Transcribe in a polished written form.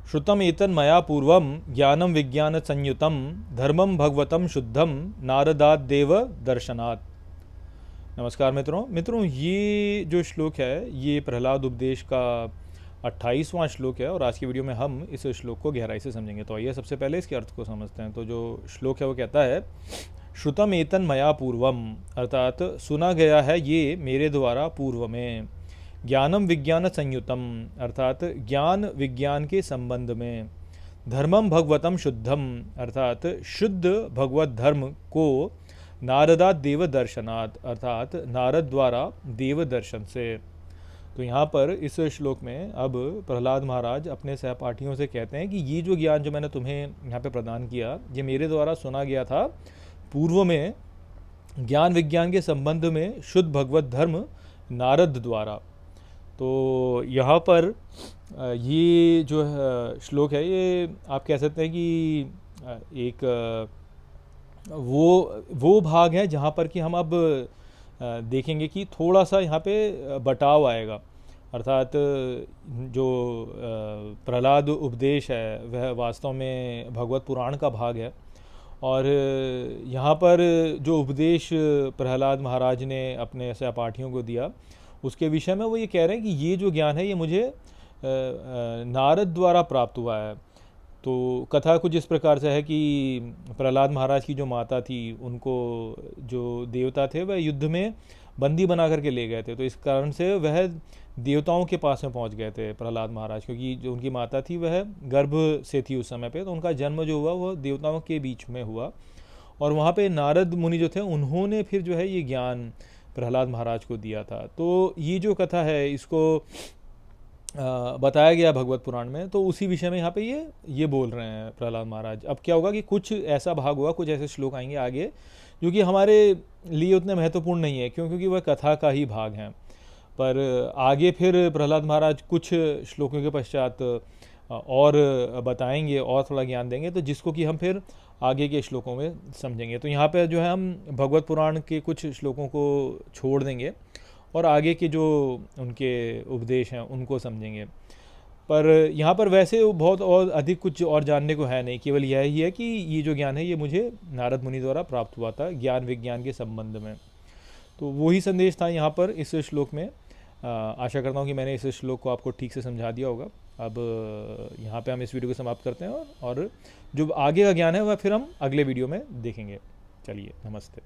श्रुतम एतन मया पूर्वम ज्ञानम विज्ञान संयुतम धर्मम भगवतम शुद्धम नारदादेव दर्शनात्। नमस्कार मित्रों, ये जो श्लोक है ये प्रहलाद उपदेश का 28वां श्लोक है और आज की वीडियो में हम इस श्लोक को गहराई से समझेंगे। तो आइए सबसे पहले इसके अर्थ को समझते हैं। तो जो श्लोक है वो कहता है, श्रुतम एतन मया पूर्वम, अर्थात सुना गया है ये मेरे द्वारा पूर्व में। ज्ञानम विज्ञान संयुतम, अर्थात ज्ञान विज्ञान के संबंध में। धर्मम भगवतम शुद्धम, अर्थात शुद्ध भगवत धर्म को। नारदात देव दर्शनात्, अर्थात नारद द्वारा देव दर्शन से। तो यहाँ पर इस श्लोक में अब प्रहलाद महाराज अपने सहपाठियों से कहते हैं कि ये जो ज्ञान जो मैंने तुम्हें यहाँ पे प्रदान किया, ये मेरे द्वारा सुना गया था पूर्व में ज्ञान विज्ञान के संबंध में शुद्ध भगवत धर्म नारद द्वारा। तो यहाँ पर ये जो श्लोक है ये आप कह सकते हैं कि एक वो भाग है जहाँ पर कि हम अब देखेंगे कि थोड़ा सा यहाँ पे बटाव आएगा। अर्थात जो प्रहलाद उपदेश है वह वास्तव में भगवत पुराण का भाग है और यहाँ पर जो उपदेश प्रहलाद महाराज ने अपने सहपाठियों को दिया उसके विषय में वो ये कह रहे हैं कि ये जो ज्ञान है ये मुझे नारद द्वारा प्राप्त हुआ है। तो कथा कुछ इस प्रकार से है कि प्रहलाद महाराज की जो माता थी उनको जो देवता थे वह युद्ध में बंदी बना करके ले गए थे। तो इस कारण से वह देवताओं के पास में पहुंच गए थे प्रहलाद महाराज, क्योंकि जो उनकी माता थी वह गर्भ से थी उस समय पे। तो उनका जन्म जो हुआ वह देवताओं के बीच में हुआ और वहाँ पे नारद मुनि जो थे उन्होंने फिर जो है ये ज्ञान प्रहलाद महाराज को दिया था। तो ये जो कथा है इसको बताया गया भगवत पुराण में, तो उसी विषय में यहाँ पे ये बोल रहे हैं प्रहलाद महाराज। अब क्या होगा कि कुछ ऐसा भाग होगा, कुछ ऐसे श्लोक आएंगे आगे जो कि हमारे लिए उतने महत्वपूर्ण नहीं है क्योंकि वह कथा का ही भाग हैं। पर आगे फिर प्रहलाद महाराज कुछ श्लोकों के पश्चात और बताएंगे और थोड़ा ज्ञान देंगे, तो जिसको कि हम फिर आगे के श्लोकों में समझेंगे। तो यहाँ पे जो है हम भगवत पुराण के कुछ श्लोकों को छोड़ देंगे और आगे के जो उनके उपदेश हैं उनको समझेंगे। पर यहाँ पर वैसे बहुत और अधिक कुछ और जानने को है नहीं, केवल यह ही है कि ये जो ज्ञान है ये मुझे नारद मुनि द्वारा प्राप्त हुआ था ज्ञान विज्ञान के संबंध में। तो वही संदेश था यहाँ पर इस श्लोक में। आशा करता हूँ कि मैंने इस श्लोक को आपको ठीक से समझा दिया होगा। अब यहाँ पे हम इस वीडियो को समाप्त करते हैं और जो आगे का ज्ञान है वह फिर हम अगले वीडियो में देखेंगे। चलिए, नमस्ते।